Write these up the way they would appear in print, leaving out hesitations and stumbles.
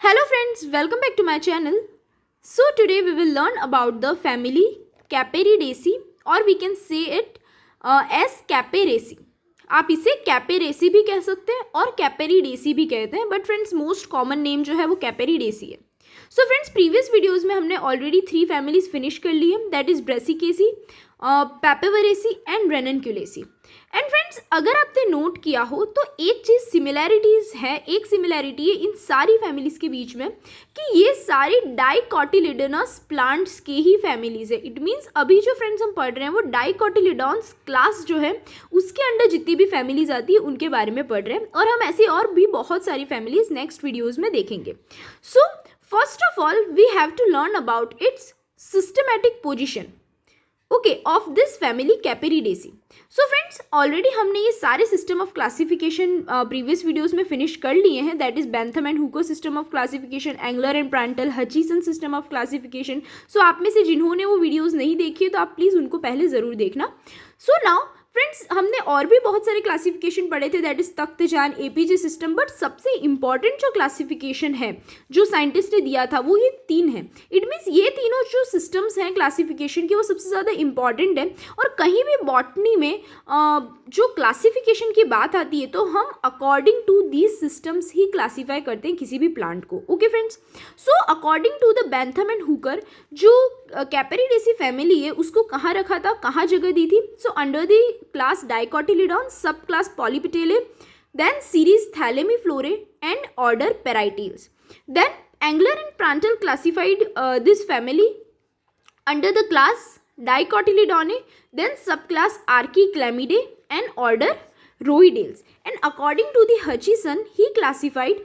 Hello friends, welcome back to my channel. So today we will learn about the family Caperidaceae or we can say it as Caperaceae. आप इसे कैपेरेसी भी कह सकते हैं और कैपेरिडेसी भी कहते हैं, but friends most common name जो है वो कैपेरिडेसी है. सो फ्रेंड्स प्रीवियस वीडियोस में हमने ऑलरेडी 3 फैमिलीज फिनिश कर ली है, that is brassicaceae, papaveraceae and ranunculaceae. And friends अगर आपने नोट किया हो तो एक चीज़ सिमिलैरिटीज़ है, एक सिमिलैरिटी है इन सारी फैमिलीज़ के बीच में कि ये सारी डाइकोटिलिडोनस प्लांट्स के ही फैमिलीज़ है. इट मीन्स अभी जो फ्रेंड्स हम पढ़ रहे हैं वो डाइकोटिलिडॉन्स क्लास जो है उसके अंडर जितनी भी फैमिलीज़ आती है उनके बारे में पढ़ रहे हैं, और हम ऐसी और भी बहुत सारी फैमिलीज़ नेक्स्ट वीडियोज़ में देखेंगे. So first of all we have to learn about its systematic position of this family Capparidaceae. So friends already हमने ये सारे system of classification previous videos में फिनिश कर लिए हैं, that is Bentham and Hooker system of classification, Engler and Prantl, Hutchinson system of classification. So आप में से जिन्होंने वो वीडियोस नहीं देखी है तो आप प्लीज़ उनको पहले ज़रूर देखना. सो नाउ फ्रेंड्स हमने और भी बहुत सारे क्लासिफिकेशन पढ़े थे, that is Takhtajan, APG system, but सबसे इंपॉर्टेंट जो क्लासिफिकेशन है जो साइंटिस्ट ने दिया था वो ये 3 है. इट मीन्स ये तीनों जो सिस्टम्स हैं क्लासिफिकेशन के वो सबसे ज़्यादा इंपॉर्टेंट है, और कहीं भी बॉटनी में जो क्लासिफिकेशन की बात आती है तो हम अकॉर्डिंग टू दीज सिस्टम्स ही क्लासीफाई करते हैं किसी भी प्लांट को. Okay friends, so according to the Bentham and Hooker जो कैपेरिडेसी फैमिली है उसको कहाँ रखा था, कहाँ जगह दी थी. So under the class dicotyledon, subclass Polypetalae, then series Thalamiflorae and order Parietales. Then Engler and Prantl classified this family under the class Dicotyledone, then subclass Archiclamidae and order Rhoideales. And according to the Hutchison, he classified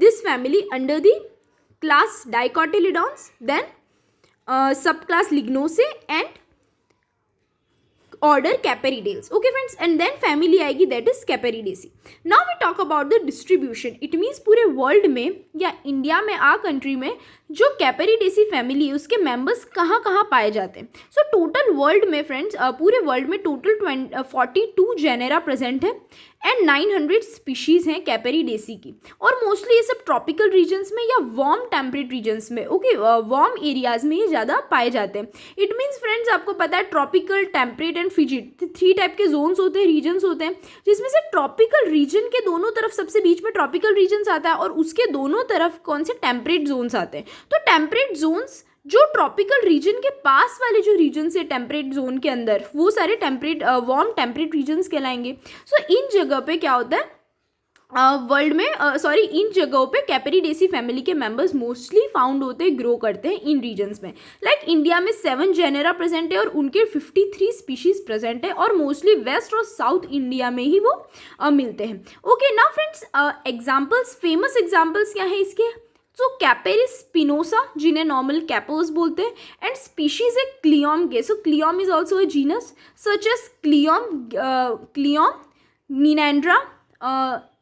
this family under the class Dicotyledons, then subclass Lignosae and order Caperideales. Okay friends, and then family आएगी that is Caperidaceae. Now we talk about the distribution. It means पूरे world में या India में आ country में जो Capparidaceae family है उसके members कहाँ कहाँ पाए जाते हैं. सो टोटल वर्ल्ड में फ्रेंड्स पूरे वर्ल्ड में टोटल 42 जेनेरा प्रेजेंट है एंड 900 स्पीशीज़ हैं कैपेरिडेसी की, और मोस्टली ये सब ट्रॉपिकल रीजन्स में या वार्म टेम्परेट रीजन्स में, ओके वार्म एरियाज में ये ज़्यादा पाए जाते हैं. इट मीन्स फ्रेंड्स आपको पता है tropical, temperate and frigid 3 type के जोन्स होते हैं, रीजन्स होते हैं, जिसमें से ट्रॉपिकल रीजन के दोनों तरफ सबसे बीच में ट्रॉपिकल रीजन्स आता है और उसके दोनों तरफ कौन से टेम्परेट जोन्स आते हैं. तो टेम्परेट जोन्स जो ट्रॉपिकल रीजन के पास वाले जो रीजन है टेम्परेट जोन के अंदर वो सारे टेम्परेट वार्म टेम्परेट रीजन्स कहलाएंगे. सो इन जगह पे क्या होता है वर्ल्ड में इन जगहों पे कैपेरिडेसी फैमिली के मेंबर्स मोस्टली फाउंड होते हैं, ग्रो करते हैं इन रीजन्स में. लाइक इंडिया में 7 जेनेरा प्रेजेंट है और उनके 53 स्पीशीज प्रेजेंट है, और मोस्टली वेस्ट और साउथ इंडिया में ही वो मिलते हैं. Okay now friends examples, famous examples क्या है इसके. सो कैपेरिस स्पिनोसा जिन्हें नॉर्मल कैपोस बोलते हैं, एंड स्पीशीज है क्लियम के. So Cleome is also a genus such as Cleome gynandra,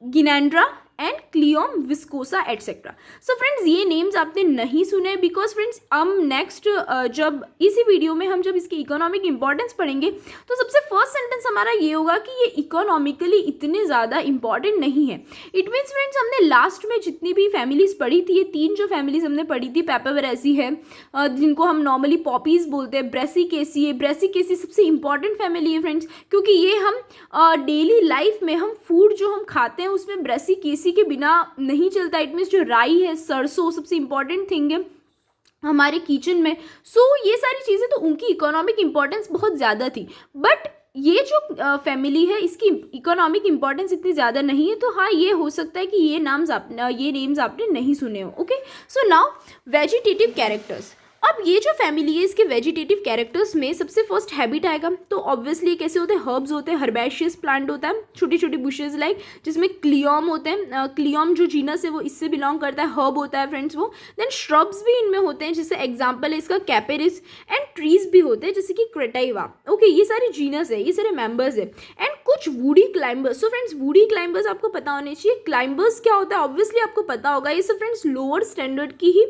gynandra and Cleome viscosa etcetera. So friends ये नेम्स आपने नहीं सुने बिकॉज फ्रेंड्स हम नेक्स्ट जब इसी वीडियो में हम जब इसकी इकोनॉमिक इंपॉर्टेंस पढ़ेंगे तो सबसे फर्स्ट सेंटेंस हमारा ये होगा कि ये इकोनॉमिकली इतने ज़्यादा इंपॉर्टेंट नहीं है. इट मीन्स फ्रेंड्स हमने लास्ट में जितनी भी फैमिलीज पढ़ी थी, ये 3 जो फैमिलीज हमने पढ़ी थी, पैपेवरेसी है जिनको हम नॉर्मली पॉपीज बोलते हैं, ब्रेसिकेसी है. ब्रेसिकेसी सबसे इंपॉर्टेंट फैमिली है फ्रेंड्स, क्योंकि ये हम डेली लाइफ में हम फूड जो हम खाते हैं उसमें ब्रेसिकेसी के बिना नहीं चलता. इट मीन्स जो राई है, सरसों सबसे इंपॉर्टेंट थिंग है हमारे किचन में. सो ये सारी चीज़ें तो उनकी इकोनॉमिक इंपॉर्टेंस बहुत ज़्यादा थी, बट ये जो फैमिली है इसकी इकोनॉमिक इंपॉर्टेंस इतनी ज़्यादा नहीं है. तो हाँ ये हो सकता है कि ये नेम्स आपने नहीं सुने हो. Okay so now vegetative characters. अब ये जो फैमिली है इसके वेजिटेटिव कैरेक्टर्स में सबसे फर्स्ट हैबिट आएगा. तो ऑब्वियसली कैसे होते हैं, हर्ब्स होते हैं, हर्बेशियस प्लांट होता है, छोटी छोटी बुशेज लाइक, जिसमें क्लियम होते हैं. क्लियम जो जीनस है वो इससे बिलोंग करता है, हर्ब होता है फ्रेंड्स वो. देन श्रब्स भी इनमें होते हैं, जैसे एग्जाम्पल है इसका कैपेरिस, एंड ट्रीज भी होते हैं जैसे कि क्रेटाइवा. ओके ये सारे जीनस है, ये सारे मेंबर्स है. एंड कुछ woody climbers. So friends woody climbers आपको पता होने चाहिए। क्लाइंबर्स क्या होता है ऑब्वियसली आपको पता होगा, ये सब फ्रेंड्स लोअर स्टैंडर्ड की ही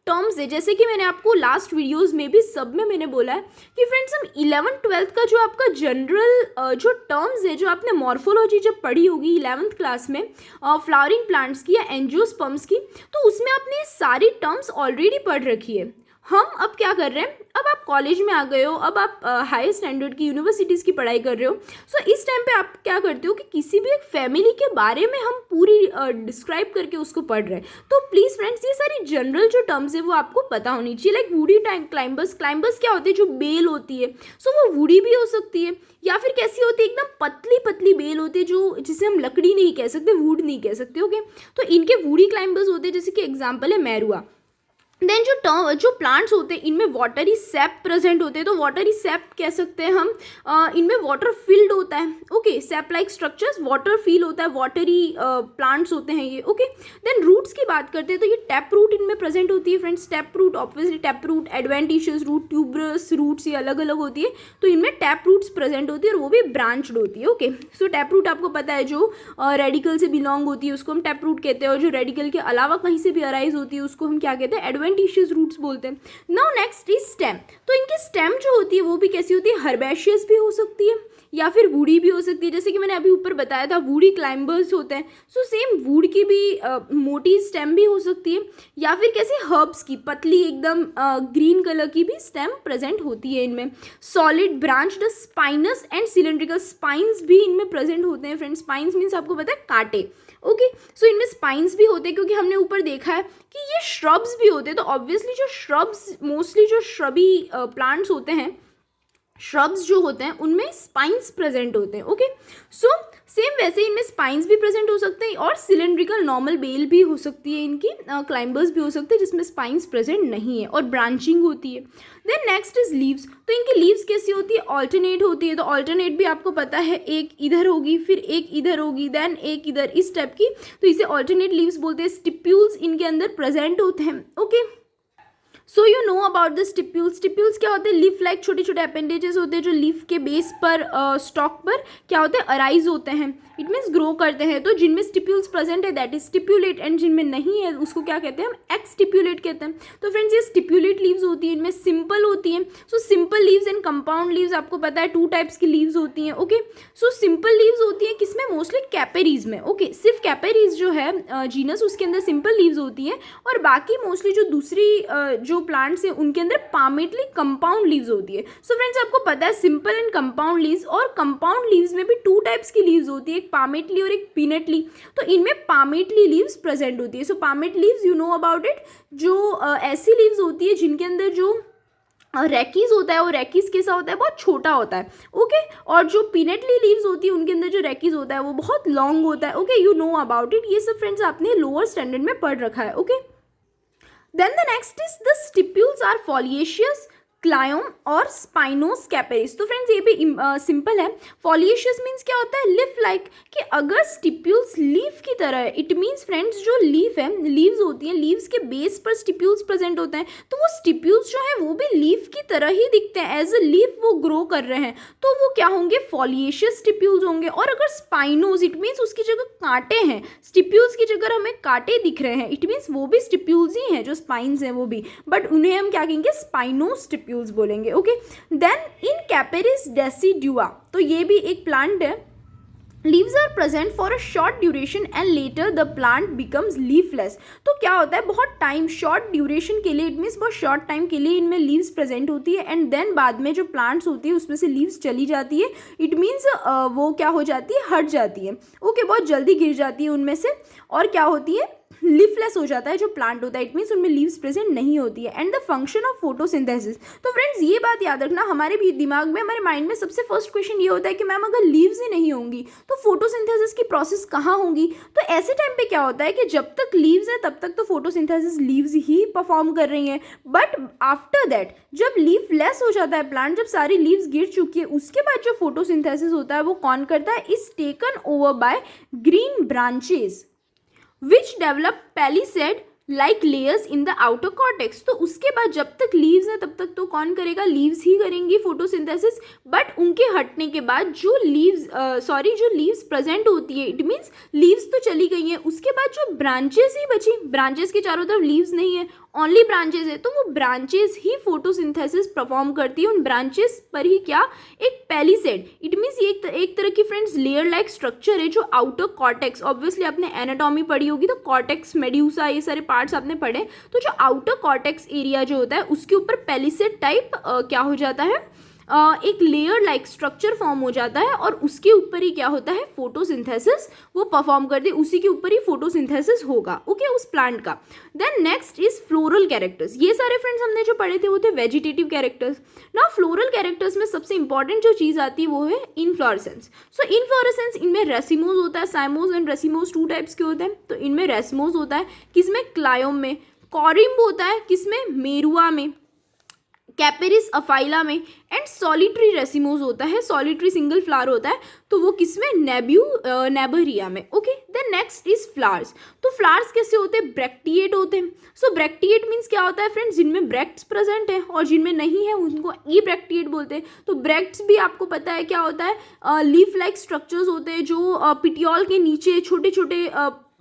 टर्म्स है। जैसे कि मैंने आपको लास्ट वीडियोस में भी सब में मैंने बोला है कि फ्रेंड्स हम 11th-12th का जो आपका जनरल जो टर्म्स है, जो आपने मॉर्फोलॉजी जब पढ़ी होगी 11th क्लास में फ्लावरिंग प्लांट्स की या एंजियोस्पर्म्स की, तो उसमें आपने ये सारी टर्म्स ऑलरेडी पढ़ रखी है। हम अब क्या कर रहे हैं, अब आप कॉलेज में आ गए हो, अब आप हाई स्टैंडर्ड की यूनिवर्सिटीज़ की पढ़ाई कर रहे हो। सो इस टाइम पे आप क्या करते हो कि किसी भी एक फैमिली के बारे में हम पूरी डिस्क्राइब करके उसको पढ़ रहे हैं। तो प्लीज़ फ्रेंड्स ये सारी जनरल जो टर्म्स है वो आपको पता होनी चाहिए। लाइक वुडी क्लाइंबर्स, क्लाइंबर्स क्या होते हैं, जो बेल होती है, सो वो वुडी भी हो सकती है या फिर कैसी होती है, एकदम पतली पतली बेल होती है, जो जिसे हम लकड़ी नहीं कह सकते, वुड नहीं कह सकते। ओके, तो इनके वुडी क्लाइंबर्स होते हैं, जैसे कि एग्जाम्पल है मैरुआ। देन जो प्लांट्स होते हैं इनमें वाटरी सैप प्रेजेंट होते हैं, तो वाटरी सैप कह सकते हैं हम, इनमें वाटर फील्ड होता है। Okay, SAP like structures, water feel होता है, वाटरी प्लांट्स होते हैं ये। ओके, देन रूट्स की बात करते हैं तो ये टैप रूट इनमें प्रेजेंट होती है friends. Tap root obviously, tap root, adventitious root, tuberous roots, ये अलग अलग होती है, तो इनमें टैप रूट्स प्रेजेंट होती है और वो भी ब्रांच्ड होती है। ओके, सो टैप रूट आपको पता है जो रेडिकल से बिलोंग होती है उसको हम टैप रूट कहते हैं, और जो रेडिकल के अलावा कहीं से भी अराइज होती है उसको हम क्या कहते हैं, एडवेंटिशियस रूट्स बोलते हैं। Now next is stem. तो इनकी स्टेम जो होती है वो भी कैसी होती है, हर्बेशियस भी हो सकती है या फिर वुडी भी हो सकती है, जैसे कि मैंने अभी ऊपर बताया था वुडी क्लाइंबर्स होते हैं। सो सेम वुड की भी मोटी स्टेम भी हो सकती है, या फिर कैसे हर्ब्स की पतली एकदम ग्रीन कलर की भी स्टेम प्रेजेंट होती है इनमें। Solid branched spinous and cylindrical spines भी इनमें प्रेजेंट होते हैं फ्रेंड्स। स्पाइंस मीन्स आपको पता है कांटे। ओके, सो इनमें स्पाइंस भी होते हैं, क्योंकि हमने ऊपर देखा है कि ये श्रब्स भी होते हैं, तो ऑब्वियसली जो श्रब्स, मोस्टली जो श्रबी प्लांट्स होते हैं, श्रब्स जो होते हैं उनमें स्पाइंस प्रेजेंट होते हैं। ओके, सो सेम वैसे इनमें स्पाइंस भी प्रेजेंट हो सकते हैं और सिलेंड्रिकल नॉर्मल बेल भी हो सकती है इनकी, क्लाइंबर्स भी हो सकते हैं जिसमें स्पाइंस प्रेजेंट नहीं है और ब्रांचिंग होती है। Then next is leaves. तो इनकी लीव्स कैसी होती है, ऑल्टरनेट होती है। तो ऑल्टरनेट भी आपको पता है, एक इधर होगी फिर एक इधर होगी देन एक इधर, इस टाइप की, तो इसे ऑल्टरनेट लीव्स बोलते हैं। स्टिप्यूल्स इनके अंदर प्रेजेंट होते हैं। Okay, so you know about the stipules. Stipules क्या होते हैं, लीफ लाइक छोटे छोटे अपेंडेजेस होते हैं जो लीफ के बेस पर स्टॉक पर क्या होते हैं, अराइज होते हैं, इट मीन्स ग्रो करते हैं। तो जिनमें स्टिप्यूल्स प्रेजेंट है दैट इज स्टिप्यूलेट, एंड जिनमें नहीं है उसको क्या कहते हैं, हम एक्स स्टिप्यूलेट कहते हैं। तो फ्रेंड्स ये स्टिप्यूलेट लीव्स होती है, इनमें सिंपल होती हैं। So simple leaves and compound leaves आपको पता है 2 टाइप्स की लीव्स होती हैं। ओके, सो सिंपल लीव्स होती हैं किसमें, मोस्टली कैपेरीज में। ओके, सिर्फ कैपेरीज जो है जीनस उसके अंदर सिंपल लीव्स होती हैं, और बाकी मोस्टली जो दूसरी जो प्लांट्स हैं उनके अंदर पामेटली कंपाउंड लीव्स होती है। सो फ्रेंड्स आपको पता है सिंपल एंड कंपाउंड लीव्स, और कंपाउंड लीव्स में भी 2 टाइप्स की लीव्स होती है, एक पामेटली और एक पीनटली। तो इनमें पामेटली लीव्स प्रेजेंट होती है। So palmate leaves you know about it, जो ऐसी लीव्स होती है जिनके अंदर जो रैकीज होता है वो रैकीज कैसा होता है, बहुत छोटा होता है। ओके, और जो पीनटली लीव्स होती है उनके अंदर जो रैकीज होता है वो बहुत लॉन्ग होता है। Okay, you know about it, ये सब फ्रेंड्स आपने लोअर स्टैंडर्ड में पढ़ रखा है। Okay, then the next is the stipules are foliaceous, क्लायोम और स्पाइनोस्कैपेरिस। तो फ्रेंड्स ये भी सिंपल है। फॉलिएशियस मीन्स क्या होता है, लीफ लाइक, कि अगर स्टिप्यूल्स लीफ की तरह है, इट मीन्स फ्रेंड्स जो लीफ है, लीव्स होती हैं, लीव्स के बेस पर स्टिप्यूल्स प्रेजेंट होते हैं, तो वो स्टिप्यूल्स जो है वो भी लीफ की तरह ही दिखते हैं, एज अ लीफ वो ग्रो कर रहे हैं, तो वो क्या होंगे, फॉलिएशियस स्टिप्यूल्स होंगे। और अगर स्पाइनोज, इट मीन्स उसकी जगह कांटे हैं, स्टिप्यूल्स की जगह हमें कांटे दिख रहे हैं, इट मीन्स वो भी स्टिप्यूल्स ही हैं, जो स्पाइन्स हैं वो भी, बट उन्हें हम क्या कहेंगे, स्पाइनोस्टिप्यूल्स बोलेंगे। ओके, देन इन कैपेरिस डेसिड्यूआ, तो ये भी एक प्लांट है। Leaves are present for a short duration and later the plant becomes leafless. तो क्या होता है, बहुत टाइम, शॉर्ट ड्यूरेशन के लिए, इट मीन्स बहुत शॉर्ट टाइम के लिए इनमें लीव्स प्रेजेंट होती है, एंड देन बाद में जो प्लांट्स होती है उसमें से लीव्स चली जाती है, इट मीन्स वो क्या हो जाती है, हट जाती है। ओके, बहुत जल्दी गिर जाती है उनमें से, और क्या होती है, लीफलेस हो जाता है जो प्लांट होता है, इट मीन्स उनमें लीव्स प्रेजेंट नहीं होती है। And the function of photosynthesis. तो फ्रेंड्स ये बात याद रखना, हमारे भी दिमाग में, हमारे माइंड में सबसे फर्स्ट क्वेश्चन ये होता है कि मैम अगर लीव्स ही नहीं होंगी तो फोटोसिंथेसिस की प्रोसेस कहाँ होंगी। तो ऐसे टाइम पे क्या होता है कि जब तक लीव्स है तब तक तो फोटोसिंथेसिस लीव्स ही परफॉर्म कर रही हैं, बट आफ्टर दैट जब लीफ लेस हो जाता है प्लांट, जब सारी लीव्स गिर चुकी है, उसके बाद जो फोटोसिंथेसिस होता है वो कौन करता है, is taken over by green branches which develop palisade like layers in the outer cortex. तो उसके बाद जब तक लीव्स है तब तक तो कौन करेगा, लीव्स ही करेंगी फोटोसिंथेसिस। बट उनके हटने के बाद जो लीव्स प्रेजेंट होती है, इट मीन्स लीव्स तो चली गई हैं, उसके बाद जो ब्रांचेस ही बची, ब्रांचेस के चारों तरफ लीव्स नहीं है, ओनली ब्रांचेस है, तो वो ब्रांचेस ही फोटोसिंथेसिस परफॉर्म करती है। उन ब्रांचेस पर ही क्या, एक पैलिसेड, इट मीन्स ये एक तरह की फ्रेंड्स लेयर लाइक स्ट्रक्चर है जो आउटर कॉर्टेक्स, ऑब्वियसली आपने एनाटॉमी पढ़ी होगी तो कॉर्टेक्स, मेड्यूसा, ये सारे पार्ट्स आपने पढ़े, तो जो आउटर कॉर्टेक्स एरिया जो होता है उसके ऊपर पैलिसेड टाइप क्या हो जाता है, एक लेयर लाइक स्ट्रक्चर फॉर्म हो जाता है और उसके ऊपर ही क्या होता है, फोटोसिंथेसिस वो परफॉर्म करते हैं, उसी के ऊपर ही फोटोसिंथेसिस होगा, ओके, उस प्लांट का। Then next is floral characters. ये सारे फ्रेंड्स हमने जो पढ़े थे वो थे vegetative characters. Now floral characters में सबसे इंपॉर्टेंट जो चीज़ आती है वो है इनफ्लोरेसेंस। सो इनफ्लोरेसेंस, इनमें रेसिमोज होता है, साइमोज एंड रेसिमोज 2 टाइप्स के होते हैं। तो इनमें रेसिमोज होता है किसमें, क्लायोम में, कॉरिम्ब होता है किसमें, मेरुआ में, कैपेरिस अफाइला में, एंड सॉलिटरी रेसिमोज होता है, सॉलिटरी सिंगल फ्लावर होता है, तो वो किसमें, नेबरिया में, okay. Then next is flowers. तो फ्लावर्स कैसे होते हैं, ब्रैक्टिएट होते हैं। सो ब्रैक्टिएट मीन्स क्या होता है फ्रेंड्स, जिनमें ब्रैक्ट्स प्रेजेंट है और जिनमें नहीं है उनको ई ब्रैक्टिएट बोलते हैं। तो ब्रैक्ट्स भी आपको पता है क्या होता है, लीफ लाइक स्ट्रक्चर्स होते हैं जो पिटियोल के नीचे छोटे छोटे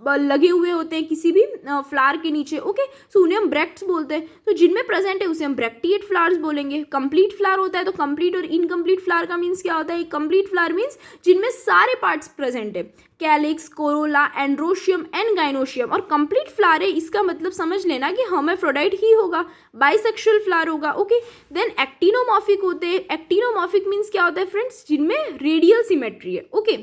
लगे हुए होते हैं किसी भी फ्लावर के नीचे, ओके। सो उन्हें हम ब्रैक्ट्स बोलते हैं। तो जिनमें प्रेजेंट है उसे हम ब्रैक्टिएट फ्लावर्स बोलेंगे। कंप्लीट फ्लावर होता है, तो कंप्लीट और इनकम्प्लीट फ्लावर का मीन्स क्या होता है, कंप्लीट फ्लावर मीन्स जिनमें सारे पार्ट्स प्रेजेंट है, calyx, corolla, androecium and gynoecium. और कंप्लीट फ्लावर है इसका मतलब समझ लेना कि हर्माफ्रोडाइट ही होगा, बाइसेक्सुअल फ्लावर होगा, ओके। देन एक्टिनोमॉर्फिक होते हैं। एक्टिनोमॉर्फिक मीन्स क्या होता है फ्रेंड्स, जिनमें रेडियल सिमेट्री है, ओके।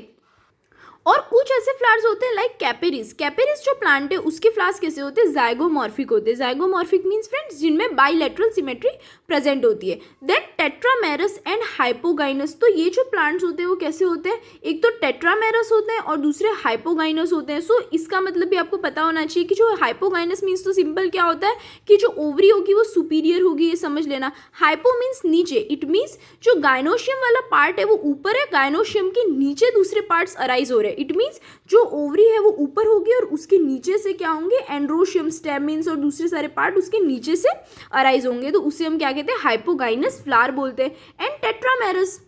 और कुछ ऐसे फ्लावर्स होते हैं लाइक कैपेरिस। कैपेरिस जो प्लांट है उसके फ्लावर्स कैसे होते हैं, जाइगोमॉर्फिक होते हैं। जाइगोमॉर्फिक मीन्स फ्रेंड्स जिनमें बाइलेटरल सिमेट्री प्रेजेंट होती है। Then tetramerous and hypogynous. तो ये जो प्लांट्स होते हैं वो कैसे होते हैं, एक तो टेट्रामेरस होते हैं और दूसरे हाइपोगाइनस होते हैं। सो इसका मतलब भी आपको पता होना चाहिए कि जो हाइपोगाइनस मीन्स तो सिंपल क्या होता है कि जो ओवरी होगी वो सुपीरियर होगी, ये समझ लेना। हाइपो मीन्स नीचे, इट मीन्स जो गाइनोशियम वाला पार्ट है वो ऊपर है, गाइनोशियम के नीचे दूसरे पार्ट्स अराइज हो रहे हैं। इट मीन्स जो ओवरी है वो ऊपर होगी और उसके नीचे से क्या होंगे, एंड्रोशियम, स्टेमिन्स और दूसरे सारे पार्ट उसके नीचे से अराइज होंगे, तो उसे हम क्या कहते हैं, हाइपोगाइनस फ्लावर बोलते हैं। एंड टेट्रामेरस,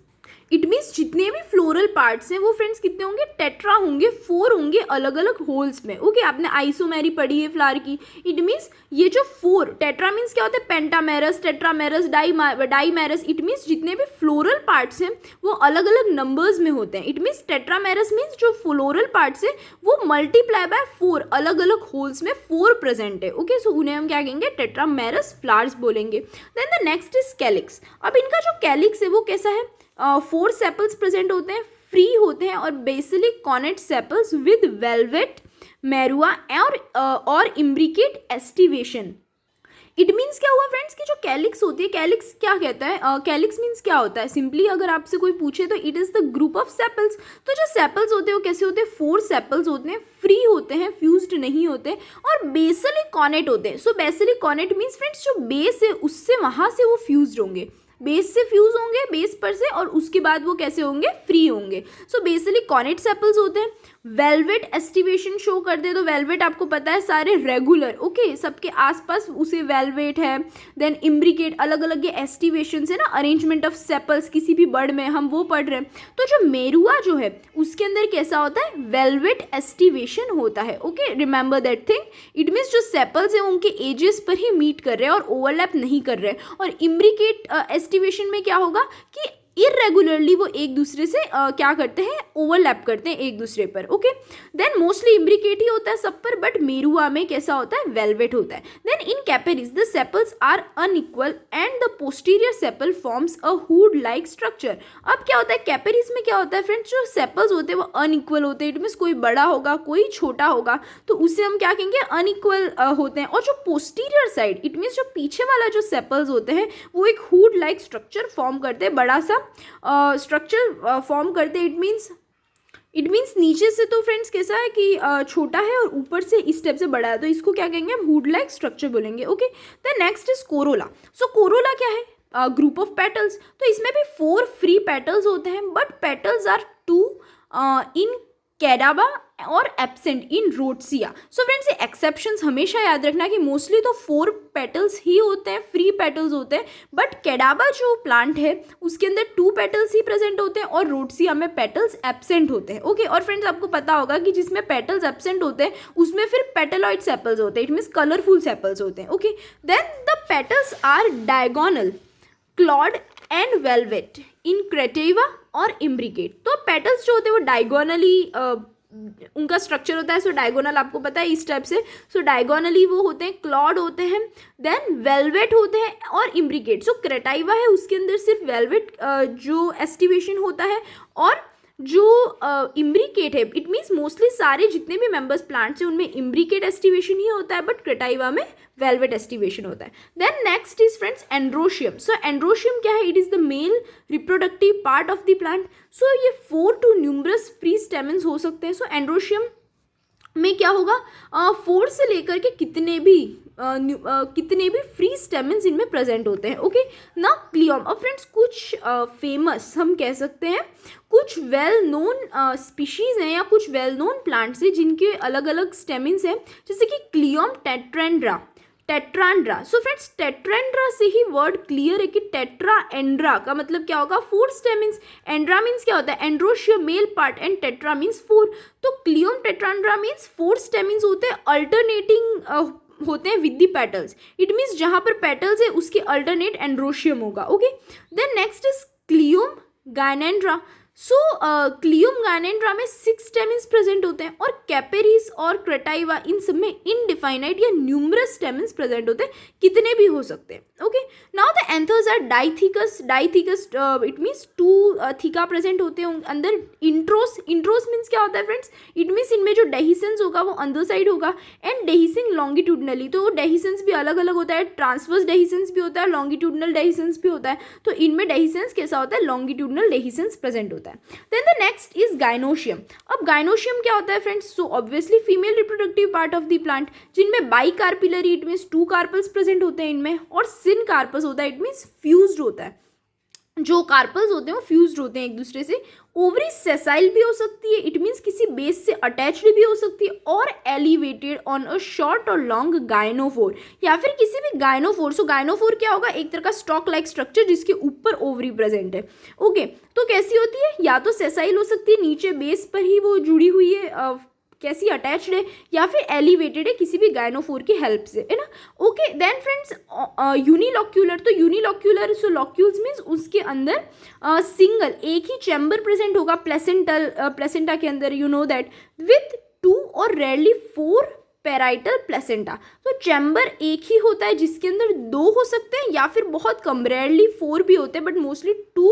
इट मीन्स जितने भी फ्लोरल पार्ट्स हैं वो फ्रेंड्स कितने होंगे, टेट्रा होंगे, 4 होंगे अलग अलग होल्स में, ओके। आपने आइसोमेरी पढ़ी है फ्लावर की, इट मीन्स ये जो 4, टेट्रा मीन्स क्या होता है, पेंटामेरस, टेट्रामेरस, डाईमेरस, इट मीन्स जितने भी फ्लोरल पार्ट्स हैं वो अलग अलग नंबर्स में होते हैं। इट मीन्स टेट्रामेरस मीन्स जो फ्लोरल पार्ट्स है वो मल्टीप्लाई बाय 4, अलग अलग होल्स में 4 प्रेजेंट है, ओके। सो उन्हें हम क्या कहेंगे, टेट्रामेरस फ्लावर्स बोलेंगे। Then the next is calyx. अब इनका जो कैलिक्स है वो कैसा है, 4 सेपल्स प्रेजेंट होते हैं, फ्री होते हैं और basally connate sepals with valvate, मेरुआ और इम्ब्रिकेट एस्टिवेशन। इट मीन्स क्या हुआ फ्रेंड्स कि जो कैलिक्स होती है, कैलिक्स क्या कहता है, कैलिक्स मीन्स क्या होता है, सिंपली अगर आपसे कोई पूछे तो it is the group of sepals. तो जो सेपल्स होते हैं वो कैसे होते हैं, 4 सेपल्स होते हैं, फ्री होते हैं, फ्यूज्ड नहीं होते और बेसिली कॉनेट होते हैं। सो बेसिली कॉनेट मीन्स फ्रेंड्स जो बेस है उससे वहाँ से वो फ्यूज्ड होंगे, बेस से फ्यूज होंगे, बेस पर से, और उसके बाद वो कैसे होंगे, फ्री होंगे। सो बेसिकली कॉनेट सेपल्स होते हैं। वेलवेट एस्टिवेशन शो करते हैं, तो वेलवेट आपको पता है सारे रेगुलर, ओके, सबके आसपास उसे वेलवेट है। देन इम्ब्रिकेट, अलग अलग ये एस्टिवेशन है ना, अरेंजमेंट ऑफ सेपल्स किसी भी बर्ड में, हम वो पढ़ रहे हैं। तो जो मेरुआ जो है उसके अंदर कैसा होता है, वेलवेट एस्टिवेशन होता है, okay, remember that thing. It means जो सेपल्स हैं उनके एजेस पर ही मीट कर रहे हैं और ओवरलैप नहीं कर रहे हैं। और इम्ब्रिकेट एस्टिवेशन में क्या होगा कि इरेगुलरली वो एक दूसरे से क्या करते हैं, ओवरलैप करते हैं एक दूसरे पर, ओके। देन मोस्टली इम्ब्रिकेट ही होता है सब पर, बट मेरुआ में कैसा होता है, वेलवेट होता है। Then in Capparis the sepals are unequal and the posterior sepal forms a hood like structure. अब क्या होता है, कैपेरिस में क्या होता है फ्रेंड्स, जो सेपल्स होते हैं वो अनइक्वल होते हैं। इट मीन्स कोई बड़ा होगा कोई छोटा होगा, तो उसे हम क्या कहेंगे, अनइक्वल होते हैं। और जो पोस्टीरियर साइड, इट मीन्स जो पीछे वाला जो सेपल्स होते हैं वो एक हुड लाइक स्ट्रक्चर फॉर्म करते हैं, बड़ा सा स्ट्रक्चर फॉर्म करते हैं। इट मीन्स नीचे से तो फ्रेंड्स कैसा है कि छोटा है और ऊपर से इस टाइप से बड़ा है, तो इसको क्या कहेंगे, हम हुड लाइक स्ट्रक्चर बोलेंगे, okay. The next is Corolla. So Corolla क्या है, ग्रुप ऑफ पेटल्स। तो इसमें भी 4 फ्री पेटल्स होते हैं, बट पेटल्स आर 2 इन कैडाबा और एब्सेंट इन रोडसिया। सो फ्रेंड्स ये एक्सेप्शंस हमेशा याद रखना कि मोस्टली तो 4 पेटल्स ही होते हैं, फ्री पेटल्स होते हैं, बट कैडाबा जो प्लांट है उसके अंदर 2 पेटल्स ही प्रेजेंट होते हैं और रोडसिया में पेटल्स एब्सेंट होते हैं। ओके, और फ्रेंड्स आपको पता होगा कि जिसमें पेटल्स एब्सेंट होते हैं उसमें फिर पेटलॉइड सेपल्स होते हैं, इट मीन्स कलरफुल सेपल्स होते हैं। Okay, then the petals are diagonal, clawed and valvate in Crateva और इम्ब्रिकेट। तो पेटल्स जो होते हैं वो डायगोनली उनका स्ट्रक्चर होता है। सो डायगोनल आपको पता है इस टाइप से, सो डायगोनली वो होते हैं, क्लॉड होते हैं, देन वेलवेट होते हैं और इम्ब्रिकेट। सो क्रेटाइवा है उसके अंदर सिर्फ वेलवेट जो एस्टिवेशन होता है, और जो इम्ब्रिकेट है इट मीन्स मोस्टली सारे जितने भी मेंबर्स प्लांट्स हैं उनमें इम्ब्रिकेट एस्टिवेशन ही होता है, बट क्रेटाइवा में वेलवेट एस्टिवेशन होता है। Then next is friends androecium. So androecium क्या है? It is the male reproductive part of the plant. So ये 4 to न्यूमरस फ्री स्टेमन्स हो सकते हैं। सो एंड्रोशियम में क्या होगा, 4 से लेकर के कितने भी फ्री स्टेमन्स इनमें प्रेजेंट होते हैं। ओके, ना क्लियम। अब फ्रेंड्स कुछ फेमस हम कह सकते हैं, कुछ वेल नोन स्पीशीज़ हैं या कुछ वेल नोन प्लांट्स हैं जिनके अलग अलग स्टेमन्स हैं, जैसे कि क्लियम टेट्रांड्रा। सो फ्रेंड्स टेट्रांड्रा से ही वर्ड क्लियर है कि टेट्राएंड्रा का मतलब क्या होगा, 4 स्टेमन्स। एंड्रा मीन्स क्या होता है, androecium male part, and tetra means 4। तो क्लियम टेट्रांड्रा मीन्स 4 स्टेमन्स होते हैं, अल्टरनेटिंग होते हैं with the petals. It means जहां पर पेटल्स है उसके अल्टरनेट एंड्रोशियम होगा। Okay, then next is Cleome gynandra. So Cleome gynandra में 6 स्टेमन्स प्रेजेंट होते हैं, और कैपेरिस और क्रेटाइवा इन सब में इनडिफाइनाइट या न्यूमरस स्टेमन्स प्रेजेंट होते हैं, कितने भी हो सकते हैं। Okay, now the anthers are dithecous it means 2 theca present होते हैं अंदर। इंट्रोस मीन्स क्या होता है फ्रेंड्स, इट मीन्स इनमें जो डेहिसेंस होगा वो अंदर साइड होगा, एंड डेहिसिंग लॉन्गिट्यूडनली। तो डेहिसेंस भी अलग अलग होता है, ट्रांसवर्स डेहिसेंस भी होता है, लॉन्गिट्यूडनल डेहिसेंस भी होता है। तो इनमें डेहिसेंस कैसा होता है, लॉन्गिट्यूडनल डेहिसेंस प्रेजेंट होता है। Then the next is gynoecium. अब गाइनोशियम क्या होता है friends, so obviously female reproductive part of the plant, जिनमें bicarpellary it means 2 carpels present होते हैं इनमें, और सिन कार्पस होता है, इट मीन्स फ्यूज्ड होता है। जो कार्पल्स होते हैं वो फ्यूज्ड होते हैं एक दूसरे से। ओवरी सेसाइल भी हो सकती है, इट मीन्स किसी बेस से अटैच्ड भी हो सकती है, और एलिवेटेड ऑन अ शॉर्ट और लॉन्ग गायनोफोर, या फिर किसी भी गायनोफोर। सो गायनोफोर क्या होगा, एक तरह का स्टॉक लाइक स्ट्रक्चर जिसके ऊपर ओवरी प्रेजेंट है। ओके, तो कैसी होती है, या तो सेसाइल हो सकती है, नीचे बेस पर ही वो जुड़ी हुई है, कैसी अटैच्ड है, या फिर एलिवेटेड है किसी भी गायनोफोर की हेल्प से, है ना। Okay, then friends unilocular. तो यूनिलॉक्यूलर, सो लॉक्यूल्स मीन्स उसके अंदर सिंगल एक ही चैम्बर प्रेजेंट होगा प्लेसेंटा के अंदर, यू नो दैट, विथ 2 और रेयरली 4 पेराइटल प्लेसेंटा। तो चैम्बर एक ही होता है जिसके अंदर 2 हो सकते हैं, या फिर बहुत कम रेयरली 4 भी होते हैं, but mostly 2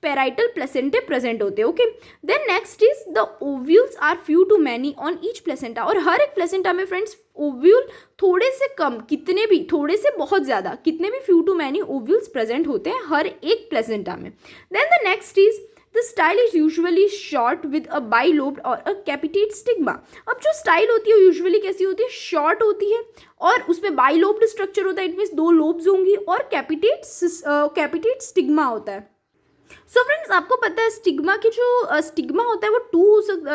parietal placentae present होते हैं। Okay, then next is the ovules are few to many on each placenta. और हर एक प्लेसेंटा में फ्रेंड्स ओव्यूल थोड़े से कम, कितने भी, थोड़े से बहुत ज़्यादा, कितने भी few to many ovules present होते हैं हर एक प्लेसेंटा में। Then the next is the style is usually short with a bilobed और अ कैपिटेट स्टिग्मा। अब जो स्टाइल होती है वो यूजुअली कैसी होती है, शॉर्ट होती है, और उसमें बाइलोब्ड स्ट्रक्चर होता है, इट मीन्स 2 लोब्स होंगी, और कैपिटेट स्टिग्मा होता है। सो फ्रेंड्स आपको पता है स्टिग्मा की जो स्टिग्मा होता है वो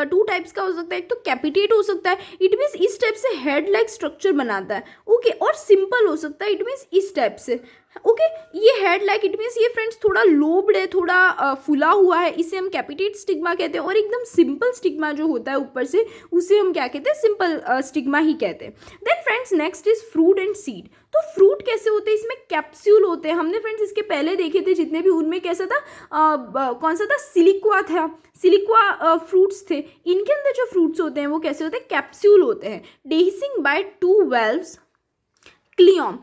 2 टाइप्स का हो सकता है। एक तो कैपिटेट हो सकता है, इट मीन्स इस टाइप से हेड लाइक स्ट्रक्चर बनाता है। ओके, और सिंपल हो सकता है, इट मीन्स इस टाइप से। ओके, ये हेड लाइक इट मीन्स ये फ्रेंड्स थोड़ा लोब्ड है, थोड़ा फुला हुआ है, इसे हम कैपिटेट स्टिग्मा कहते हैं। और एकदम सिंपल स्टिग्मा जो होता है ऊपर से, उसे हम क्या कहते हैं, सिंपल स्टिग्मा ही कहते हैं। Then friends next is fruit and seed. तो फ्रूट कैसे होते हैं, इसमें कैप्सूल होते हैं। हमने फ्रेंड्स इसके पहले देखे थे जितने भी, उनमें कैसा था, कौन सा था, सिलिक्वा फ्रूट्स थे। इनके अंदर जो फ्रूट्स होते हैं वो कैसे होते हैं, कैप्सूल होते हैं, डेहिसिंग बाय 2 वेल्व्स क्लियम।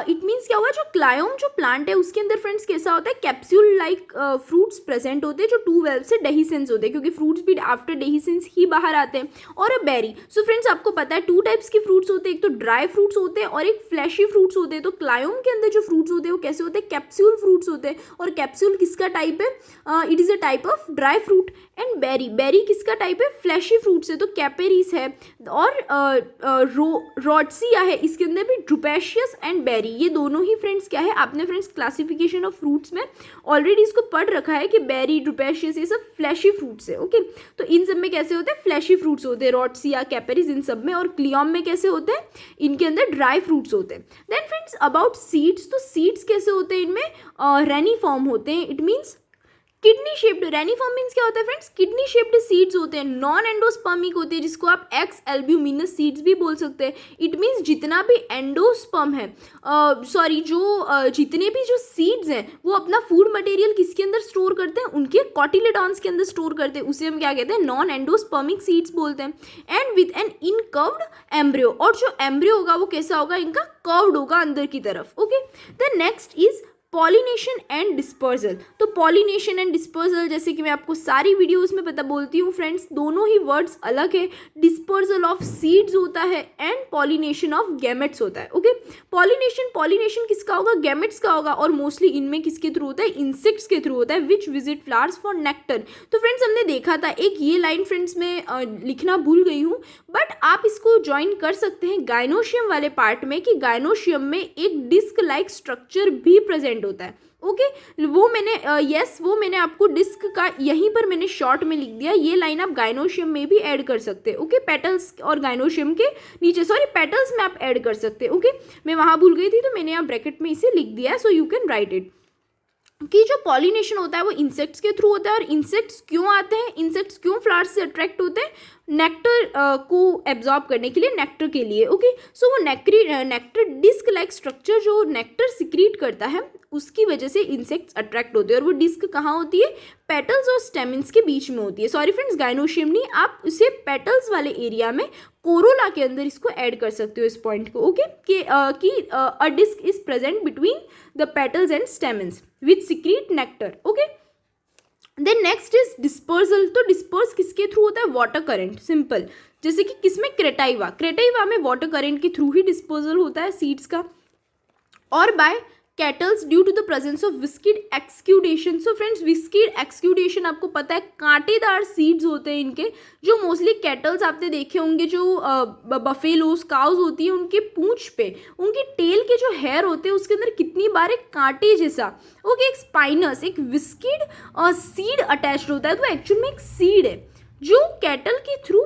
इट मीन्स क्या हुआ, जो क्लायोम जो प्लांट है उसके अंदर फ्रेंड्स कैसा होता है, कैप्सूल लाइक फ्रूट्स प्रेजेंट होते हैं जो 2 वेल्व से डेहिसेंस होते हैं, क्योंकि फ्रूट्स भी आफ्टर डेहिसेंस ही बाहर आते हैं। और अ बेरी। सो फ्रेंड्स आपको पता है 2 टाइप्स के फ्रूट्स होते हैं, एक तो ड्राई फ्रूट्स होते हैं और एक फ्लैशी फ्रूट्स होते हैं। तो क्लायोम के अंदर जो फ्रूट्स होते हैं वो कैसे होते हैं, कैप्सूल फ्रूट्स होते हैं। और कैप्सूल किसका टाइप है, it is a type of dry fruit. And berry किसका टाइप है, फ्लैशी फ्रूट्स है, तो कैपेरिस है। और रोडसिया है, इसके अंदर भी ड्रुपेशियस एंड बेरी, ये दोनों ही फ्रेंड्स क्या है, आपने फ्रेंड्स क्लासिफिकेशन ऑफ फ्रूट्स में ऑलरेडी इसको पढ़ रखा है कि बेरी, ड्रुपेशियस, ये सब फ्लैशी फ्रूट्स है। ओके, तो इन सब में कैसे होते हैं, फ्लैशी फ्रूट्स होते हैं, रॉटसिया, कैपेरिस, इन सब में। और क्लियम में कैसे होते हैं, इनके अंदर ड्राई फ्रूट्स होते हैं। देन फ्रेंड्स अबाउट सीड्स, तो सीड्स कैसे होते हैं, इनमें रेनिफॉर्म होते हैं, it means kidney shaped. Reniform means क्या होता है फ्रेंड्स, किडनी शेप्ड सीड्स होते हैं, नॉन एंडोस्पर्मिक होते हैं, जिसको आप एक्स एल्ब्यूमिनस सीड्स भी बोल सकते हैं। इट मीन्स जितना भी एंडोस्पर्म है, जितने भी जो सीड्स हैं वो अपना फूड मटेरियल किसके अंदर स्टोर करते हैं, उनके कॉटिलेडॉन्स के अंदर स्टोर करते हैं, उसे हम क्या कहते हैं, नॉन एंडोस्पर्मिक सीड्स बोलते हैं। एंड विद एन इनकर्व्ड एम्ब्रियो, और जो एम्ब्रियो होगा वो कैसा होगा, इनका कर्व्ड होगा अंदर की तरफ। Okay, the next is pollination and dispersal. तो पॉलिनेशन एंड डिस्पर्जल, जैसे कि मैं आपको सारी वीडियोस में पता बोलती हूँ फ्रेंड्स, दोनों ही वर्ड्स अलग है। डिस्पर्जल ऑफ सीड्स होता है एंड पॉलिनेशन ऑफ गैमेट्स होता है। ओके, पॉलिनेशन किसका होगा, गैमेट्स का होगा, और मोस्टली इनमें किसके थ्रू होता है, इंसेक्ट्स के थ्रू होता है, विच विजिट फ्लावर्स फॉर नेक्टर। तो फ्रेंड्स हमने देखा था, एक ये लाइन फ्रेंड्स में लिखना भूल गई हूँ, बट आप इसको ज्वाइन कर सकते हैं गाइनोशियम वाले पार्ट में, कि गाइनोशियम में एक डिस्क लाइक स्ट्रक्चर भी प्रेजेंट होता है। ओके, वो मैंने आपको डिस्क का यहीं पर मैंने शॉर्ट में लिख दिया, ये लाइन आप गाइनोशियम में भी ऐड कर सकते हैं। ओके, पेटल्स और गाइनोशियम के नीचे, सॉरी पेटल्स में आप ऐड कर सकते हैं। ओके, मैं वहां भूल गई थी, तो मैंने यहाँ ब्रैकेट में इसे लिख दिया है, so you can write it, कि जो पॉलिनेशन होता है वो इंसेक्ट्स के थ्रू होता है। और इंसेक्ट्स क्यों आते हैं, इंसेक्ट्स क्यों फ्लावर्स से अट्रैक्ट होते हैं, नेक्टर को एब्जॉर्ब करने के लिए, नेक्टर के लिए। ओके, सो वो नेक्टर डिस्क लाइक स्ट्रक्चर जो नेक्टर सिक्रीट करता है, उसकी वजह से इंसेक्ट्स अट्रैक्ट होते हैं। और वो डिस्क कहाँ होती है, पेटल्स और स्टेमिन्स के बीच में होती है। सॉरी फ्रेंड्स, गाइनोशियम नहीं, आप इसे पेटल्स वाले एरिया में, कोरोला के अंदर इसको ऐड कर सकते हो, इस पॉइंट को। ओके, कि a disc is present between the petals and stamens which secrete nectar. Okay, then next is dispersal. तो डिस्पर्स किसके थ्रू होता है, वाटर करंट, सिंपल। जैसे कि किसमें, क्रेटाइवा में वाटर करंट के थ्रू ही डिस्पर्जल होता है सीड्स का। और by cattle due to the presence of viscid exudation. So friends, viscid exudation आपको पता है, कांटेदार सीड्स होते हैं इनके, जो मोस्टली कैटल्स आपने देखे होंगे, जो बफेलोस, काउज होती है, उनके पूंछ पे, उनकी टेल के जो हेयर होते हैं उसके अंदर कितनी बार एक कांटे जैसा, ओके, एक स्पाइनस, एक विस्किड सीड अटैच्ड होता है। तो एक्चुअल में एक सीड है जो कैटल के थ्रू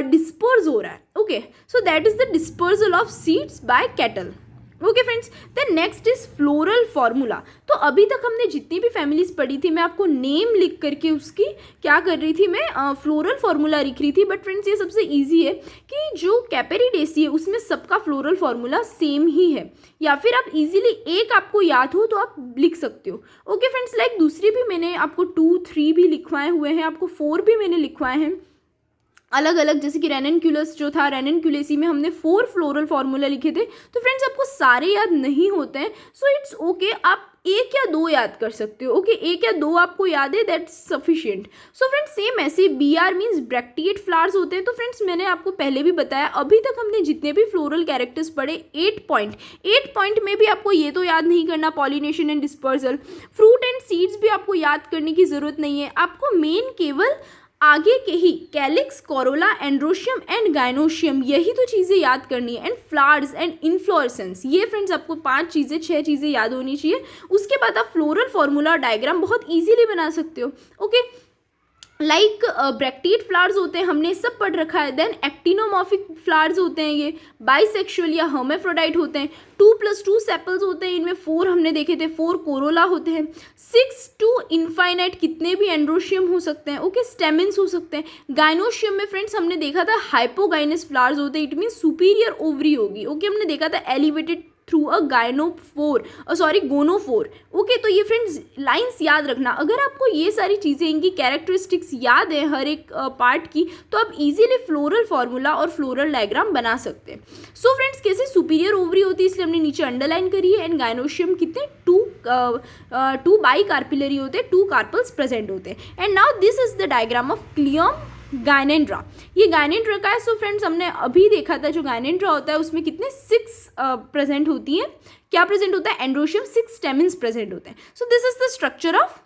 डिस्पर्स हो रहा है। Okay, so that is the dispersal of seeds by cattle. Okay friends, then next is floral formula. तो अभी तक हमने जितनी भी फैमिलीज पढ़ी थी, मैं आपको नेम लिख करके उसकी क्या कर रही थी, मैं फ्लोरल फार्मूला लिख रही थी। बट फ्रेंड्स, ये सबसे इजी है कि जो कैपेरिडेसी है उसमें सबका फ्लोरल फार्मूला सेम ही है, या फिर आप इजीली एक आपको याद हो तो आप लिख सकते हो। ओके फ्रेंड्स, लाइक दूसरी भी मैंने आपको 2, 3 भी लिखवाए हुए हैं, आपको 4 भी मैंने लिखवाए हैं अलग अलग। जैसे कि रेननक्यूलस जो था, रेननक्यूलेसी में हमने 4 फ्लोरल फार्मूला लिखे थे। तो फ्रेंड्स, आपको सारे याद नहीं होते हैं, सो इट्स ओके, आप 1 या 2 याद कर सकते हो। ओके, 1 या 2 आपको याद है, that's sufficient. So friends, same ऐसे BR मीन्स ब्रैक्टिएट फ्लावर्स होते हैं। तो फ्रेंड्स, मैंने आपको पहले भी बताया, अभी तक हमने जितने भी फ्लोरल कैरेक्टर्स पढ़े, 8 पॉइंट में भी आपको ये तो याद नहीं करना, pollination and dispersal, fruit and seeds भी आपको याद करने की जरूरत नहीं है। आपको मेन केवल आगे के ही calyx, corolla, androecium and gynoecium, यही तो चीज़ें याद करनी है। एंड फ्लावर्स एंड इन्फ्लोरेसेंस, ये फ्रेंड्स आपको 5 चीज़ें 6 चीज़ें याद होनी चाहिए। उसके बाद आप फ्लोरल फार्मूला डायग्राम बहुत इजीली बना सकते हो। ओके, लाइक ब्रैक्टिएट फ्लावर्स होते हैं, हमने सब पढ़ रखा है। देन एक्टिनोमॉर्फिक फ्लावर्स होते हैं, ये बाइसेक्सुअल या हर्मेफ्रोडाइट होते हैं। 2+2 सेपल्स होते हैं, इनमें 4 हमने देखे थे, 4 कोरोला होते हैं। 6 to इनफाइनाइट कितने भी एंड्रोशियम हो सकते हैं। ओके, स्टेमिन्स हो सकते हैं। गाइनोशियम में फ्रेंड्स हमने देखा था हाइपोगाइनस फ्लावर्स होते हैं, इट मीन सुपीरियर ओवरी होगी। ओके, हमने देखा था एलिवेटेड थ्रू अ गोनोफोर। ओके, तो ये फ्रेंड्स लाइंस याद रखना। अगर आपको ये सारी चीज़ें, इनकी कैरेक्टरिस्टिक्स याद है हर एक पार्ट की, तो आप इजीली फ्लोरल फार्मूला और फ्लोरल डायग्राम बना सकते हैं। सो फ्रेंड्स, कैसे सुपीरियर ओवरी होती है इसलिए हमने नीचे अंडरलाइन करी है। एंड गाइनोशियम कितने 2 बाई कार्पिलरी होते हैं, 2 कार्पल्स प्रेजेंट होते हैं। And now this is the diagram of Cleome gynandra. ये गाइनेंड्रा का है। सो फ्रेंड्स, हमने अभी देखा था जो गाइनेंड्रा होता है उसमें कितने 6 प्रेजेंट होती हैं। क्या प्रेजेंट होता है, एंड्रोशियम, 6 स्टेमिन्स प्रेजेंट होते हैं। So this is the structure of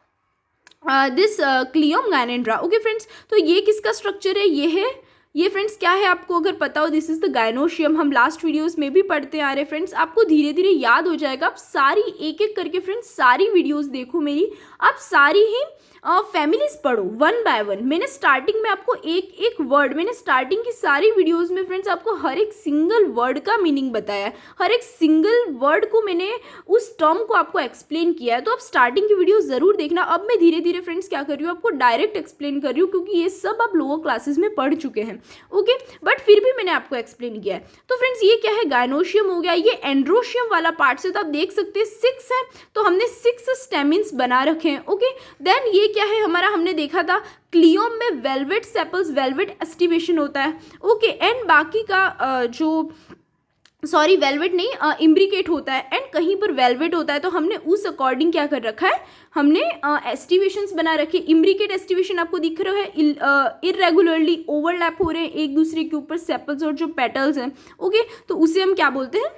this Cleome gynandra. Okay friends, तो ये किसका स्ट्रक्चर है, ये है ये फ्रेंड्स क्या है आपको अगर पता हो, दिस इज द गायनोशियम। हम लास्ट वीडियोस में भी पढ़ते आ रहे फ्रेंड्स, आपको धीरे धीरे याद हो जाएगा। आप सारी एक एक करके फ्रेंड्स सारी वीडियोस देखो मेरी, आप सारी ही फैमिलीज पढ़ो वन बाय वन। मैंने स्टार्टिंग में आपको एक एक वर्ड, मैंने स्टार्टिंग की सारी वीडियोस में फ्रेंड्स आपको हर एक सिंगल वर्ड का मीनिंग बताया है, हर एक सिंगल वर्ड को मैंने उस टर्म को आपको एक्सप्लेन किया है। तो आप स्टार्टिंग की वीडियो ज़रूर देखना। अब मैं धीरे धीरे फ्रेंड्स क्या कर रही हूँ, आपको डायरेक्ट एक्सप्लेन कर रही हूँ, क्योंकि ये सब आप लोअर क्लासेस में पढ़ चुके हैं, ओके, बट फिर भी मैंने आपको एक्सप्लेन किया है। तो फ्रेंड्स ये क्या है, गायनोशियम हो गया, ये एंड्रोशियम वाला पार्ट से, तो आप देख सकते हैं 6 है, तो हमने 6 स्टेमिन्स बना रखे हैं, ओके। देन ये क्या है हमारा, हमने देखा था क्लियोम में वेलवेट सेपल्स, वेलवेट एस्टिवेशन होता है, ओके, एंड बाकी का सॉरी वेलवेट नहीं, इम्ब्रिकेट होता है, एंड कहीं पर वेलवेट होता है। तो हमने उस अकॉर्डिंग क्या कर रखा है, हमने एस्टिवेशंस बना रखे। इम्ब्रिकेट एस्टिवेशन आपको दिख रहा है, इरेगुलरली ओवरलैप हो रहे हैं एक दूसरे के ऊपर सेपल्स और जो पेटल्स हैं, ओके, तो उसे हम क्या बोलते हैं,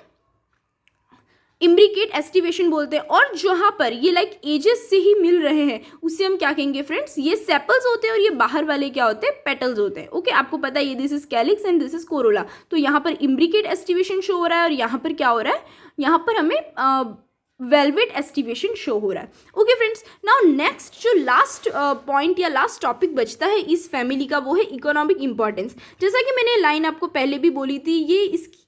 इम्ब्रिकेट एस्टिवेशन बोलते हैं। और जहाँ पर ये लाइक एजेस से ही मिल रहे हैं उसे हम क्या कहेंगे फ्रेंड्स, ये सेपल्स होते हैं और ये बाहर वाले क्या होते हैं, पेटल्स होते हैं, ओके। आपको पता है ये this is calyx and this is Corolla. तो यहाँ पर इम्ब्रिकेट एस्टिवेशन शो हो रहा है और यहाँ पर क्या हो रहा है, यहाँ पर हमें वेलवेट एस्टिवेशन शो हो रहा है, ओके फ्रेंड्स। नाउ नेक्स्ट जो लास्ट पॉइंट या लास्ट टॉपिक बचता है इस फैमिली का, वो है इकोनॉमिक इंपॉर्टेंस। जैसा कि मैंने लाइन आपको पहले भी बोली थी, ये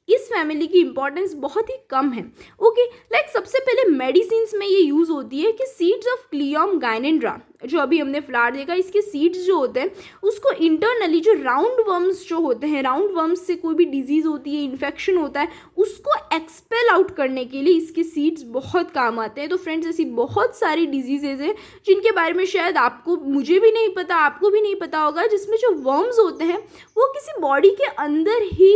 इस फैमिली की इंपॉर्टेंस बहुत ही कम है, ओके। लाइक सबसे पहले मेडिसिन्स में ये यूज़ होती है कि सीड्स ऑफ क्लियम गायनेंड्रा, जो अभी हमने फ्लावर देखा, इसके सीड्स जो होते हैं उसको इंटरनली जो राउंड वर्म्स जो होते हैं, राउंड वर्म्स से कोई भी डिजीज़ होती है, इन्फेक्शन होता है, उसको एक्सपेल आउट करने के लिए इसके सीड्स बहुत काम आते हैं। तो फ्रेंड्स ऐसी बहुत सारी डिजीजेज हैं जिनके बारे में शायद आपको, मुझे भी नहीं पता, आपको भी नहीं पता होगा, जिसमें जो वर्म्स होते हैं वो किसी बॉडी के अंदर ही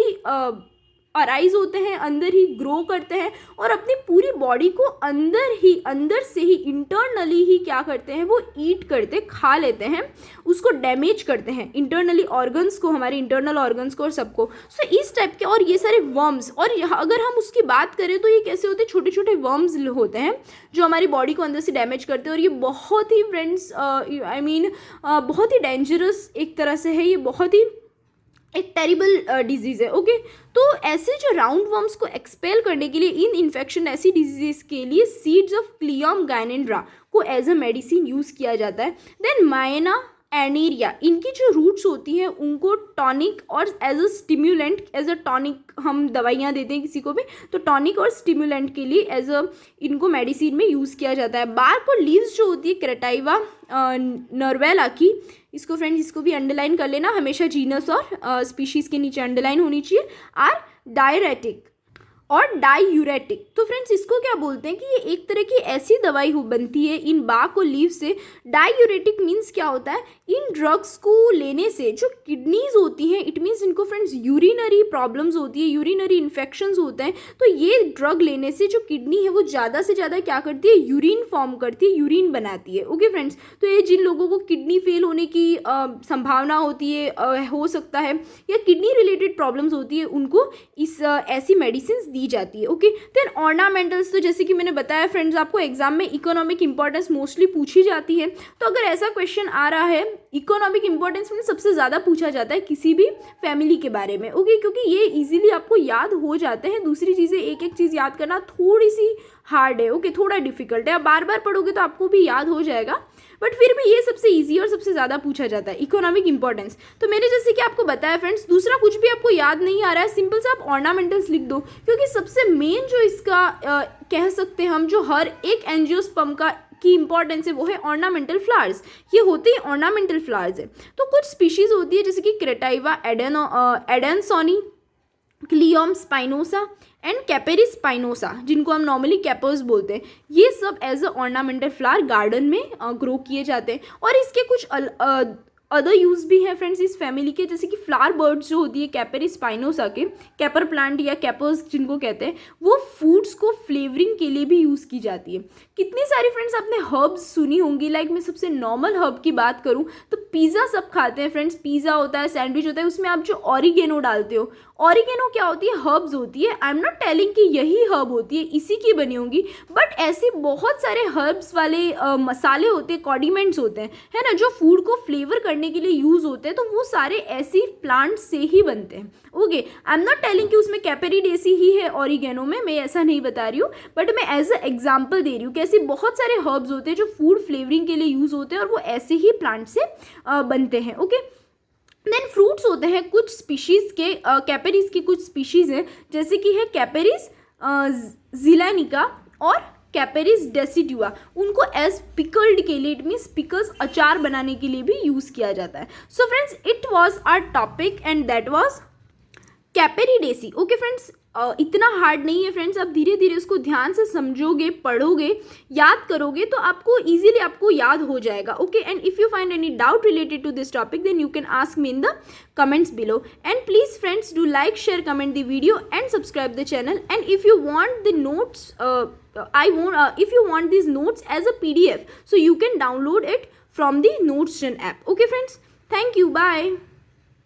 अराइज होते हैं, अंदर ही ग्रो करते हैं और अपनी पूरी बॉडी को अंदर से ही इंटरनली ही क्या करते हैं, वो ईट करते, खा लेते हैं, उसको डैमेज करते हैं इंटरनली ऑर्गन्स को, हमारे इंटरनल ऑर्गन्स को और सबको। सो इस टाइप के और ये सारे वर्म्स, और यहाँ अगर हम उसकी बात करें तो ये कैसे होते हैं, छोटे छोटे वर्म्स होते हैं जो हमारी बॉडी को अंदर से डैमेज करते हैं। और ये बहुत ही फ्रेंड्स बहुत ही डेंजरस एक तरह से है, ये बहुत ही एक टेरिबल डिजीज़ है, ओके। तो ऐसे जो राउंड वर्म्स को एक्सपेल करने के लिए इन इन्फेक्शन ऐसी डिजीज़ के लिए सीड्स ऑफ क्लियम गायनेंड्रा को एज अ मेडिसिन यूज़ किया जाता है। देन मायना एनेरिया, इनकी जो रूट्स होती हैं उनको टॉनिक और as a stimulant, as a tonic हम दवाइयाँ देते हैं किसी को भी, तो टॉनिक और स्टिम्युलेंट के लिए एज अ इनको मेडिसिन में यूज़ किया जाता है। बार्क और लीव्स जो होती है क्रेटाइवा नर्वेला की, इसको फ्रेंड्स इसको भी अंडरलाइन कर लेना, हमेशा जीनस और स्पीशीज़ के नीचे अंडरलाइन होनी चाहिए। आर डायरेटिक और डायूरेटिक, तो फ्रेंड्स इसको क्या बोलते हैं कि ये एक तरह की ऐसी दवाई बनती है इन बार्क और लीव से। डायूरेटिक मीन्स क्या होता है, इन ड्रग्स को लेने से जो किडनीज होती हैं, इट मीन्स इनको फ्रेंड्स यूरिनरी प्रॉब्लम्स होती है, यूरिनरी इन्फेक्शंस होते हैं, तो ये ड्रग लेने से जो किडनी है वो ज़्यादा से ज़्यादा क्या करती है, यूरिन फॉर्म करती है, यूरिन बनाती है, ओके फ्रेंड्स। तो ये जिन लोगों को किडनी फेल होने की संभावना होती है, हो सकता है, या किडनी रिलेटेड प्रॉब्लम्स होती है, उनको इस ऐसी मेडिसिन दी जाती है, ओके। देन ऑर्नामेंटल्स, तो जैसे कि मैंने बताया फ्रेंड्स आपको एग्जाम में इकोनॉमिक इंपॉर्टेंस मोस्टली पूछी जाती है। तो अगर ऐसा क्वेश्चन आ रहा है, इकोनॉमिक इंपॉर्टेंस में सबसे ज़्यादा पूछा जाता है किसी भी फैमिली के बारे में, ओके, क्योंकि ये इजीली आपको याद हो जाते हैं। दूसरी चीज़ें एक एक चीज़ याद करना थोड़ी सी हार्ड है, ओके, थोड़ा डिफिकल्ट है। आप बार बार पढ़ोगे तो आपको भी याद हो जाएगा, बट फिर भी ये सबसे इजी और सबसे ज़्यादा पूछा जाता है इकोनॉमिक इंपॉर्टेंस। तो मैंने जैसे कि आपको बताया फ्रेंड्स, दूसरा कुछ भी आपको याद नहीं आ रहा है, सिंपल से आप ऑर्नामेंटल्स लिख दो, क्योंकि सबसे मेन जो इसका कह सकते हैं हम, जो हर एक एंजियोस्पर्म का की इंपॉर्टेंस है वो है ऑर्नामेंटल फ्लावर्स। ये होते हैं ऑर्नामेंटल फ्लावर्स है। तो कुछ स्पीशीज़ होती है जैसे कि क्रेटाइवा एडेनसोनी, क्लियम स्पाइनोसा एंड कैपेरी स्पाइनोसा, जिनको हम नॉर्मली कैपर्स बोलते हैं, ये सब as a ornamental flower garden में ग्रो किए जाते हैं। और इसके कुछ अदर यूज़ भी हैं फ्रेंड्स इस फैमिली के, जैसे कि फ्लावर बर्ड्स जो होती है कैपेरी स्पाइनोसा के, कैपर प्लांट या कैपर्स जिनको कहते हैं, वो फूड्स को फ्लेवरिंग के लिए भी यूज़ की जाती है। कितनी सारी फ्रेंड्स आपने हर्ब्स सुनी होंगी, लाइक मैं सबसे नॉर्मल हर्ब की बात करूँ तो पिज़्ज़ा सब खाते हैं फ्रेंड्स, पिज़्ज़ा होता है, सैंडविच होता है, उसमें आप जो ऑरिगेनो डालते हो, ऑरिगेनो क्या होती है, हर्ब्स होती है। आई एम नॉट टेलिंग कि यही हर्ब होती है, इसी की बनी होंगी, बट ऐसे बहुत सारे हर्ब्स वाले मसाले होते हैं, कॉन्डिमेंट्स होते हैं, है ना, जो फूड को फ्लेवर करने करने के लिए यूज़ होते हैं तो वो सारे ऐसी प्लांट से ही बनते हैं। Okay, I am not telling कि उसमें कैपेरिडेसी ही है ऑरिगेनो में, मैं ऐसा नहीं बता रही हूँ, बट मैं एज अ एग्जाम्पल दे रही हूँ कि ऐसे बहुत सारे हर्ब्स होते हैं जो फूड फ्लेवरिंग के लिए यूज़ होते हैं और वो ऐसे ही प्लांट से बनते हैं। ओके, देन फ्रूट्स होते हैं कुछ स्पीशीज़ के, कैपेरिस की कुछ स्पीशीज़ हैं, जैसे कि है कैपेरिस जिलानिका और कैपेरिस डेसिडुआ। उनको एज पिकल्ड के लिए, इट मीन्स पिकल्स, अचार बनाने के लिए भी यूज़ किया जाता है। So friends, it was our topic and that was Capparidaceae. Okay friends, इतना हार्ड नहीं है फ्रेंड्स, आप धीरे धीरे उसको ध्यान से समझोगे, पढ़ोगे, याद करोगे तो आपको इजीली आपको याद हो जाएगा। Okay, and if you find any doubt related to this topic then you can ask me in the comments below, and please friends do like, share, comment the video and subscribe the channel, and if you want the notes if you want these notes as a PDF, so you can download it from the Notesgen app. Okay friends, thank you, bye.